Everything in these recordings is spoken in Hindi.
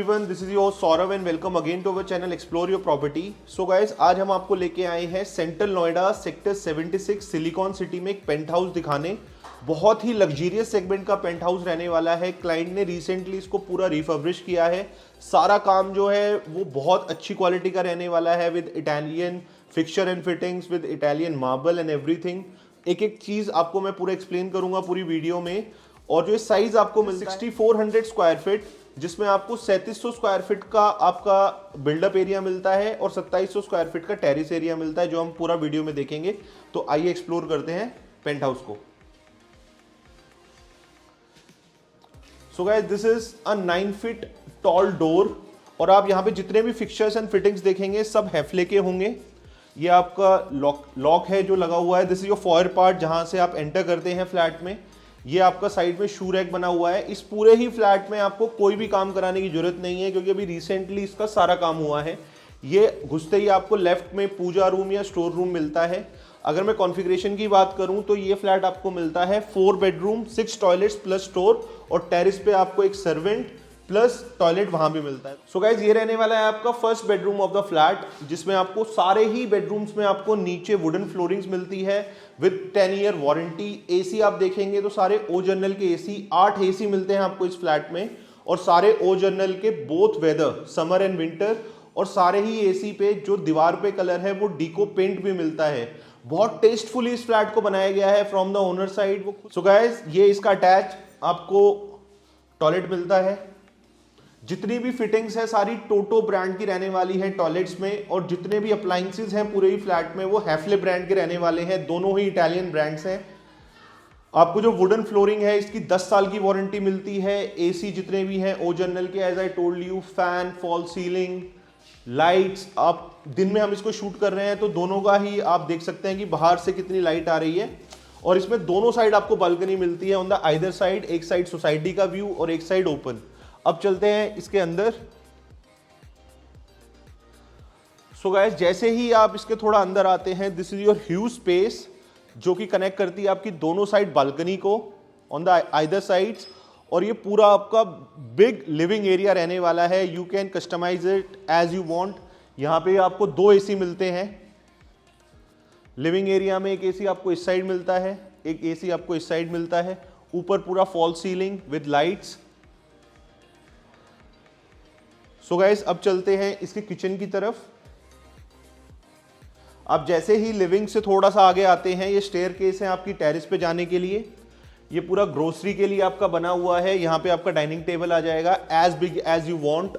Everyone, this is your Saurabh and welcome again to our channel explore your property. So guys, आज हम आपको लेके आए हैं central Noida sector 76 silicon city में एक पेंट हाउस दिखाने। बहुत ही लग्जरियस सेगमेंट का पेंट हाउस रहने वाला है। क्लाइंट ने रिसेंटली इसको पूरा रिफर्बिश किया है। सारा काम जो है वो बहुत अच्छी क्वालिटी का रहने वाला है, with Italian fixture and fittings, with Italian marble and everything. एक एक चीज़ आपको मैं पूरा एक्सप्लेन करूंगा पूरी वीडियो में। और जो साइज आपको मिलता है 6400 स्क्वायर फीट, जिसमें आपको 3700 स्क्वायर फीट का आपका बिल्डअप एरिया मिलता है और 2700 स्क्वायर फीट का टेरिस एरिया मिलता है, जो हम पूरा वीडियो में देखेंगे। तो आइए एक्सप्लोर करते हैं पेंट हाउस को। So guys, this is a 9 feet tall door और आप यहाँ पे जितने भी फिक्सचर्स एंड फिटिंग्स देखेंगे सब हैफले के होंगे। ये आपका लॉक है जो लगा हुआ है। This is your foyer part, जहाँ से आप एंटर करते हैं फ्लैट में। ये आपका साइड में शू रैक बना हुआ है। इस पूरे ही फ्लैट में आपको कोई भी काम कराने की जरूरत नहीं है, क्योंकि अभी रिसेंटली इसका सारा काम हुआ है। ये घुसते ही आपको लेफ्ट में पूजा रूम या स्टोर रूम मिलता है। अगर मैं कॉन्फ़िगरेशन की बात करूं तो ये फ्लैट आपको मिलता है 4 बेडरूम 6 टॉयलेट्स प्लस स्टोर, और टेरिस पे आपको एक सर्वेंट प्लस टॉयलेट वहां भी मिलता है। सो गाइज, ये रहने वाला है आपका first bedroom of the flat, जिसमें आपको सारे ही बेडरूम्स में आपको नीचे वुडन फ्लोरिंग्स मिलती है विद 10 ईयर वारंटी। एसी आप देखेंगे तो सारे ओ जर्नल के एसी, 8 एसी मिलते हैं आपको इस फ्लैट में, और सारे ओ जर्नल के both weather, summer and winter. और सारे ही एसी पे जो दीवार पे कलर है वो डीको पेंट भी मिलता है। बहुत टेस्टफुली इस फ्लैट को बनाया गया है from the owner side. So guys, ये इसका अटैच आपको टॉयलेट मिलता है। जितनी भी फिटिंग्स है सारी टोटो ब्रांड की रहने वाली है टॉयलेट्स में, और जितने भी अप्लायंसेस हैं पूरे ही फ्लैट में वो हैफले ब्रांड के रहने वाले हैं। दोनों ही इटालियन ब्रांड्स हैं। आपको जो वुडन फ्लोरिंग है इसकी 10 साल की वारंटी मिलती है। एसी जितने भी हैं ओ जर्नल के, as I told you, fan, false ceiling, lights. आप दिन में हम इसको शूट कर रहे हैं तो दोनों का ही आप देख सकते हैं कि बाहर से कितनी लाइट आ रही है। और इसमें दोनों साइड आपको बालकनी मिलती है ऑन द आइदर साइड। एक साइड सोसाइटी का व्यू और एक साइड ओपन। अब चलते हैं इसके अंदर। सो गाइस, जैसे ही आप इसके थोड़ा अंदर आते हैं, this is your huge space, जो कि कनेक्ट करती है आपकी दोनों साइड बालकनी को ऑन द आइदर साइड्स। और ये पूरा आपका बिग लिविंग एरिया रहने वाला है। You can customise it as you want. यहाँ पे आपको 2 एसी मिलते हैं लिविंग एरिया में। एक एसी आपको इस साइड मिलता है, एक एसी आपको इस साइड मिलता है। ऊपर पूरा fall ceiling with lights. So guys, अब चलते हैं इसके किचन की तरफ। आप जैसे ही लिविंग से थोड़ा सा आगे आते हैं, ये स्टेयरकेस है आपकी टेरिस पे जाने के लिए। ये पूरा ग्रोसरी के लिए आपका बना हुआ है। यहाँ पे आपका डाइनिंग टेबल आ जाएगा as big as you want.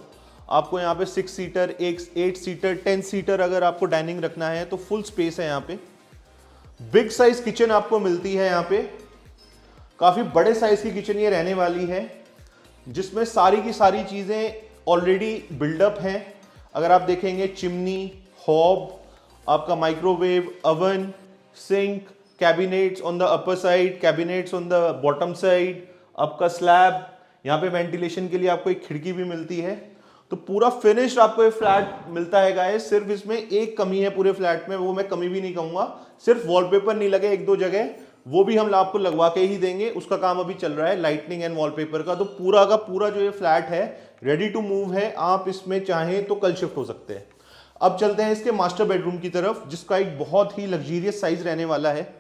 आपको यहाँ पे 6 सीटर, 8 सीटर, 10 सीटर अगर आपको डाइनिंग रखना है तो फुल स्पेस है यहाँ पे। बिग साइज किचन आपको मिलती है यहाँ पे। काफी बड़े साइज की किचन ये रहने वाली है, जिसमें सारी की सारी चीजें ऑलरेडी बिल्डअप हैं। अगर आप देखेंगे, चिमनी, हॉब, आपका microwave, oven, sink, cabinets on the upper side, cabinets on the bottom side, आपका स्लैब। यहाँ पे वेंटिलेशन के लिए आपको एक खिड़की भी मिलती है। तो पूरा फिनिश्ड आपको ये फ्लैट मिलता है गाइस। सिर्फ इसमें एक कमी है पूरे फ्लैट में, वो मैं कमी भी नहीं कहूँगा, सिर्फ वॉलपेपर नहीं लगे 1-2 जगह, वो भी हम आपको लगवा के ही देंगे। उसका काम अभी चल रहा है, लाइटनिंग एंड वॉलपेपर का। तो पूरा का पूरा जो ये फ्लैट है रेडी टू मूव है। आप इसमें चाहें तो कल शिफ्ट हो सकते हैं। अब चलते हैं इसके मास्टर बेडरूम की तरफ, जिसका एक बहुत ही लग्जरियस साइज रहने वाला है।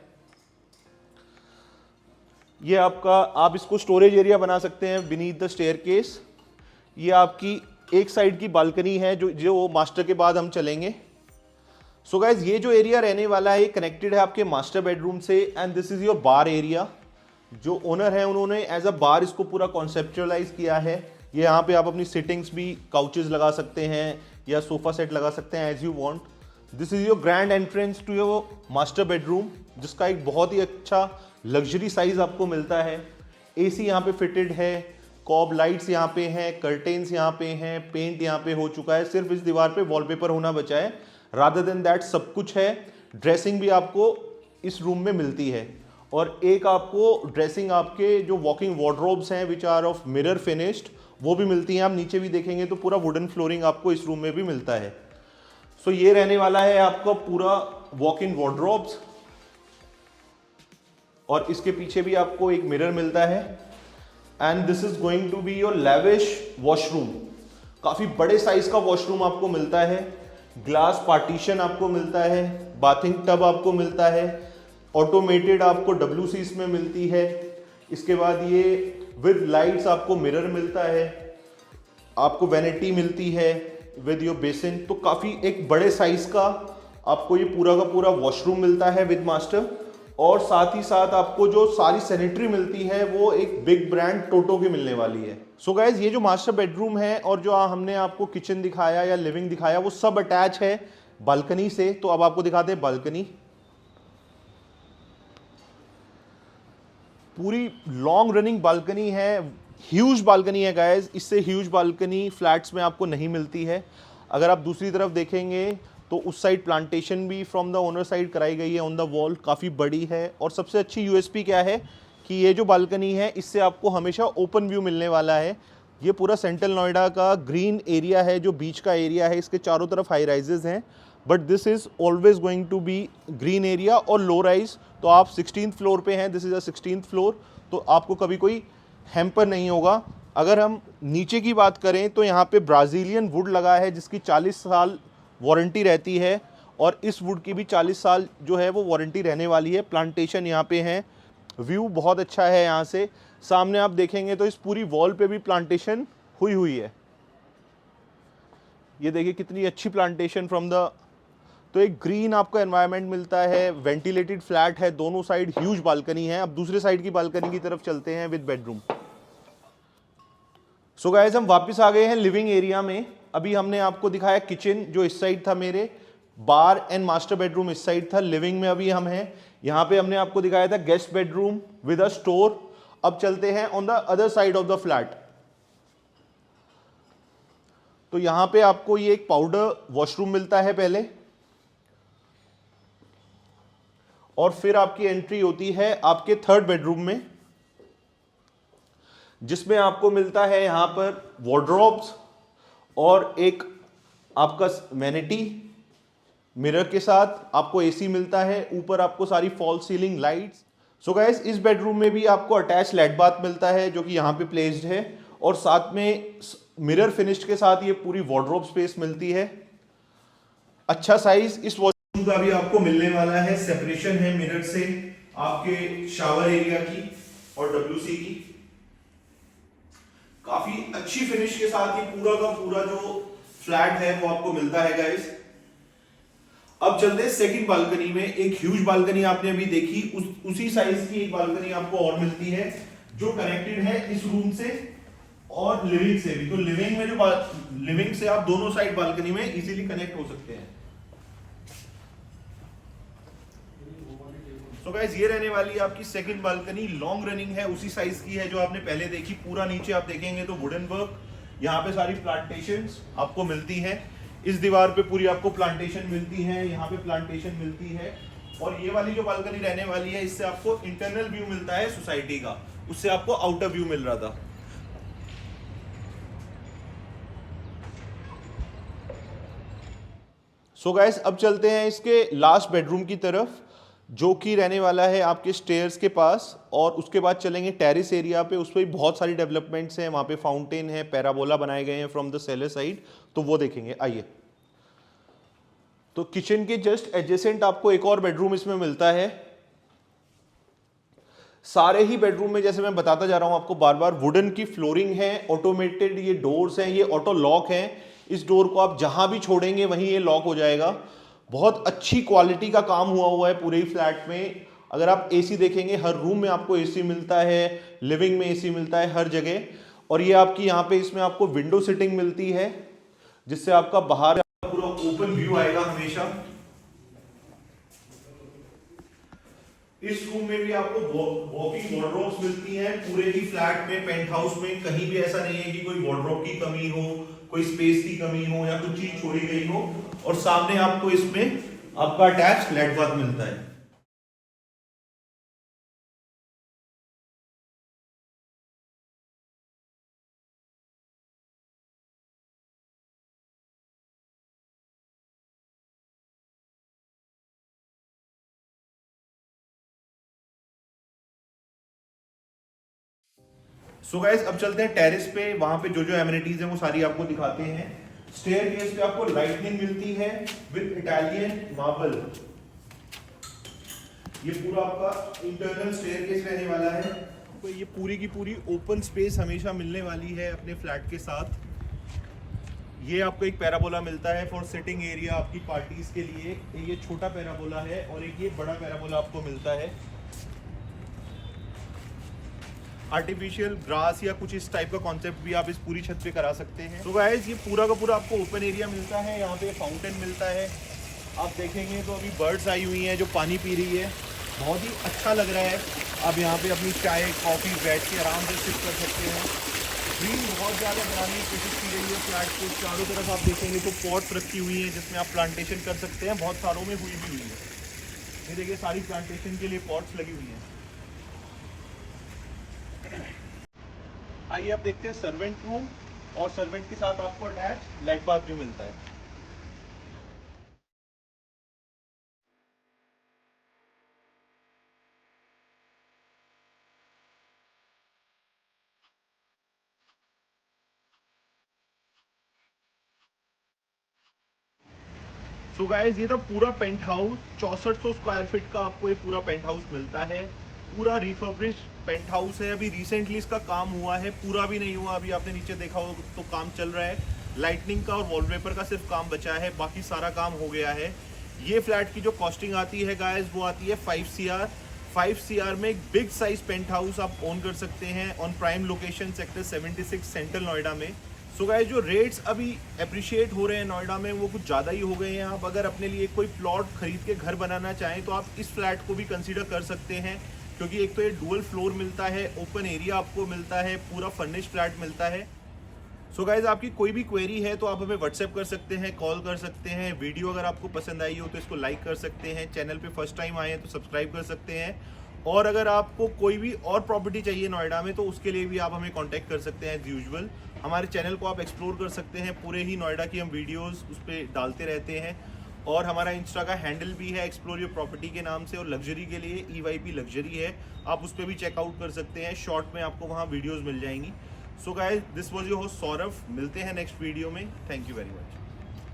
ये आपका, आप इसको स्टोरेज एरिया बना सकते हैं बीनीथ द स्टेयरकेस। ये आपकी एक साइड की बालकनी है जो मास्टर के बाद हम चलेंगे। सो गाइज, ये जो एरिया रहने वाला है ये कनेक्टेड है आपके मास्टर बेडरूम से। And this is your bar area. जो ओनर है उन्होंने एज अ बार इसको पूरा कॉन्सेप्चुअलाइज किया है। ये यहाँ पे आप अपनी सिटिंग्स भी, काउचेस लगा सकते हैं या सोफा सेट लगा सकते हैं as you want. This is your grand entrance to your master bedroom, जिसका एक बहुत ही अच्छा लग्जरी साइज आपको मिलता है। एसी यहाँ पे फिटेड है, कॉब लाइट्स यहाँ पे हैं, कर्टेन्स यहाँ पे हैं, पेंट यहाँ पे हो चुका है। सिर्फ इस दीवार पे वॉलपेपर होना बचा है। रादर देन दैट सब कुछ है। ड्रेसिंग भी आपको इस रूम में मिलती है, और एक आपको ड्रेसिंग, आपके जो वॉकिंग वार्डरोब्स हैं which are of mirror finished, वो भी मिलती हैं। आप नीचे भी देखेंगे तो पूरा वुडन फ्लोरिंग आपको इस रूम में भी मिलता है। सो ये रहने वाला है आपका पूरा वॉक इन वार्डरोब्स, और इसके पीछे भी आपको एक मिरर मिलता है। And this is going to be your lavish washroom. काफी बड़े साइज का वॉशरूम आपको मिलता है, ग्लास पार्टीशन आपको मिलता है, बाथिंग टब आपको मिलता है, ऑटोमेटेड आपको WC इसमें मिलती है। इसके बाद ये विद लाइट्स आपको मिरर मिलता है, आपको वैनिटी मिलती है विद योर बेसिन। तो काफ़ी एक बड़े साइज का आपको ये पूरा का पूरा वॉशरूम मिलता है विद मास्टर, और साथ ही साथ आपको जो सारी सैनिटरी मिलती है वो एक बिग ब्रांड टोटो की मिलने वाली है। सो गाइज, ये जो मास्टर बेडरूम है और जो हमने आपको किचन दिखाया या लिविंग दिखाया वो सब अटैच है बालकनी से। तो अब आपको दिखाते हैं बालकनी। पूरी लॉन्ग रनिंग बालकनी है, ह्यूज बालकनी है गाइज। इससे ह्यूज बालकनी फ्लैट्स में आपको नहीं मिलती है। अगर आप दूसरी तरफ देखेंगे तो उस साइड प्लांटेशन भी फ्रॉम द ओनर साइड कराई गई है ऑन द वॉल, काफ़ी बड़ी है। और सबसे अच्छी यूएसपी क्या है कि ये जो बालकनी है इससे आपको हमेशा ओपन व्यू मिलने वाला है। ये पूरा सेंट्रल नोएडा का ग्रीन एरिया है, जो बीच का एरिया है, इसके चारों तरफ हाई राइजेज हैं, but this is always going to be green area और लो राइज। तो आप 16th फ्लोर पे हैं, this is a 16th floor, तो आपको कभी कोई हैम्पर नहीं होगा। अगर हम नीचे की बात करें तो यहाँ पे ब्राज़ीलियन वुड लगा है जिसकी 40 साल वारंटी रहती है, और इस वुड की भी 40 साल जो है वो वारंटी रहने वाली है। प्लांटेशन यहाँ पे है, व्यू बहुत अच्छा है यहाँ से। सामने आप देखेंगे तो इस पूरी वॉल पे भी प्लांटेशन हुई है। ये देखिए कितनी अच्छी प्लांटेशन फ्रॉम द, तो एक ग्रीन आपको एनवायरनमेंट मिलता है, वेंटिलेटेड फ्लैट है, दोनों साइड ह्यूज बालकनी है। अब दूसरे साइड की बालकनी की तरफ चलते हैं विद बेडरूम। सो गाइस, हम वापस आ गए हैं लिविंग एरिया में। अभी हमने आपको दिखाया किचन जो इस साइड था, मेरे बार एंड मास्टर बेडरूम इस साइड था। लिविंग में अभी हम हैं, यहाँ पे हमने आपको दिखाया था guest bedroom with a store. अब चलते हैं on the other side of the flat. तो यहाँ पे आपको ये एक पाउडर वॉशरूम मिलता है पहले, और फिर आपकी एंट्री होती है आपके थर्ड बेडरूम में, जिसमें आपको मिलता है यहां पर वार्डरोब्स और एक आपका वैनिटी मिरर के साथ। आपको एसी मिलता है, ऊपर आपको सारी fall ceiling lights. So guys, इस बेडरूम में भी आपको अटैच लेट बाथ मिलता है जो कि यहाँ पे प्लेस्ड है, और साथ में मिरर फिनिश के साथ ये पूरी वार्डरोब स्पेस मिलती है। अच्छा साइज इस वॉशरूम का भी आपको मिलने वाला है। सेपरेशन है मिरर से आपके शावर एरिया की और WC की। काफी अच्छी फिनिश के साथ ये पूरा का पूरा जो फ्लैट है वो आपको मिलता है गाइस। अब चलते हैं सेकंड बालकनी में। एक ह्यूज बालकनी आपने अभी देखी, उसी साइज की एक बालकनी आपको और मिलती है जो कनेक्टेड है इस रूम से और लिविंग से भी। तो लिविंग में जो लिविंग से आप दोनों साइड बालकनी में इजीली कनेक्ट हो सकते हैं। तो गाइस, ये रहने वाली है आपकी सेकंड बालकनी। लॉन्ग रनिंग है, उसी साइज की है जो आपने पहले देखी। पूरा नीचे आप देखेंगे तो वुडन वर्क, यहाँ पे सारी प्लांटेशंस आपको मिलती है। इस दीवार पे पूरी आपको प्लांटेशन मिलती है, यहाँ पे प्लांटेशन मिलती है। और ये वाली जो बालकनी रहने वाली है, इससे आपको इंटरनल व्यू मिलता है सोसाइटी का, उससे आपको आउटर व्यू मिल रहा था। सो गाइस, अब चलते हैं इसके लास्ट बेडरूम की तरफ, जो कि रहने वाला है आपके स्टेयर्स के पास, और उसके बाद चलेंगे टेरिस एरिया पे। उस पर भी बहुत सारी डेवलपमेंट्स हैं, वहाँ पे फाउंटेन है, पैराबोला बनाए गए हैं फ्रॉम द सेलर साइड, तो वो देखेंगे। आइए, तो किचन के जस्ट एडजेसेंट आपको एक और बेडरूम इसमें मिलता है। सारे ही बेडरूम में, जैसे मैं बताता जा रहा हूं आपको बार बार, वुडन की फ्लोरिंग है, ऑटोमेटेड ये डोर्स हैं, ये ऑटो लॉक हैं। इस डोर को आप जहां भी छोड़ेंगे वहीं ये लॉक हो जाएगा। बहुत अच्छी क्वालिटी का काम हुआ है पूरे ही फ्लैट में। अगर आप एसी देखेंगे, हर रूम में आपको एसी मिलता है, लिविंग में एसी मिलता है, हर जगह। और ये आपकी यहाँ पे इसमें आपको विंडो सिटिंग मिलती है, जिससे आपका बाहर पूरा ओपन व्यू आएगा हमेशा। इस रूम में भी आपको वॉकिंग वार्डरोब्स मिलती हैं पूरे ही फ्लैट में, पेंट हाउस में। कहीं भी ऐसा नहीं है कि कोई वार्डरोब की कमी हो, कोई स्पेस की कमी हो या कुछ चीज छोड़ी गई हो। और सामने आपको इसमें आपका अटैच लेट बाथ मिलता है। सो गाइस अब चलते हैं टेरेस पे, वहां पे जो जो एमिनिटीज हैं वो सारी आपको दिखाते हैं। स्टेयरकेस पे आपको लाइटनिंग मिलती है विद इटालियन मार्बल। ये पूरा आपका इंटरनल स्टेयरकेस रहने वाला है। तो ये पूरी की पूरी ओपन स्पेस हमेशा मिलने वाली है अपने फ्लैट के साथ। ये आपको एक पैराबोला मिलता है फॉर सिटिंग एरिया आपकी पार्टीज के लिए। ये छोटा पैराबोला है और एक ये बड़ा पैराबोला आपको मिलता है। आर्टिफिशियल ग्रास या कुछ इस टाइप का कॉन्सेप्ट भी आप इस पूरी छत पे करा सकते हैं। तो गाइस ये पूरा का पूरा आपको ओपन एरिया मिलता है। यहाँ पे फाउंटेन मिलता है। आप देखेंगे तो अभी बर्ड्स आई हुई हैं जो पानी पी रही है, बहुत ही अच्छा लग रहा है। आप यहाँ पे अपनी चाय कॉफ़ी बैठ के आराम से सिप कर सकते हैं। ग्रीन बहुत ज़्यादा बनाने की कोशिश की गई है फ्लैट के चारों तरफ। आप देखेंगे तो पॉट्स रखी हुई हैं जिसमें आप प्लांटेशन कर सकते हैं। बहुत सारों में हुई भी हुई है। ये देखिए सारी प्लांटेशन के लिए पॉट्स लगी हुई हैं। आइए आप देखते हैं सर्वेंट रूम, और सर्वेंट के साथ आपको अटैच लेट बाथ भी मिलता है। सो गाइस ये तो पूरा पेंट हाउस 6400 स्क्वायर फीट का आपको ये पूरा पेंट हाउस मिलता है। पूरा रिफर्बिश पेंट हाउस है। अभी रिसेंटली इसका काम हुआ है, पूरा भी नहीं हुआ। अभी आपने नीचे देखा हो तो काम चल रहा है। लाइटनिंग का और वॉलपेपर का सिर्फ काम बचा है, बाकी सारा काम हो गया है। ये फ्लैट की जो कॉस्टिंग आती है गाइस वो आती है 5 CR। 5 CR में एक बिग साइज पेंट हाउस आप ओन कर सकते हैं on prime location sector 76 central Noida में। सो गाइस जो रेट्स अभी अप्रिशिएट हो रहे हैं नोएडा में वो कुछ ज़्यादा ही हो गए हैं। आप अगर अपने लिए कोई प्लॉट खरीद के घर बनाना चाहें तो आप इस फ्लैट को भी कंसीडर कर सकते हैं, क्योंकि एक तो ये डुअल फ्लोर मिलता है, ओपन एरिया आपको मिलता है, पूरा फर्निश्ड फ्लैट मिलता है। सो गाइस आपकी कोई भी क्वेरी है तो आप हमें व्हाट्सएप कर सकते हैं, कॉल कर सकते हैं। वीडियो अगर आपको पसंद आई हो तो इसको लाइक कर सकते हैं। चैनल पे फर्स्ट टाइम आए हैं तो सब्सक्राइब कर सकते हैं। और अगर आपको कोई भी और प्रॉपर्टी चाहिए नोएडा में तो उसके लिए भी आप हमें कांटेक्ट कर सकते हैं एज यूजुअल। हमारे चैनल को आप एक्सप्लोर कर सकते हैं, पूरे ही नोएडा की हम वीडियोस उस पर डालते रहते हैं। और हमारा इंस्टा का हैंडल भी है एक्सप्लोर योर प्रॉपर्टी के नाम से, और लग्जरी के लिए EYP लग्जरी है, आप उस पर भी चेकआउट कर सकते हैं। शॉर्ट में आपको वहाँ वीडियोज़ मिल जाएंगी। So guys this was your host Saurabh. मिलते हैं नेक्स्ट वीडियो में। Thank you very much.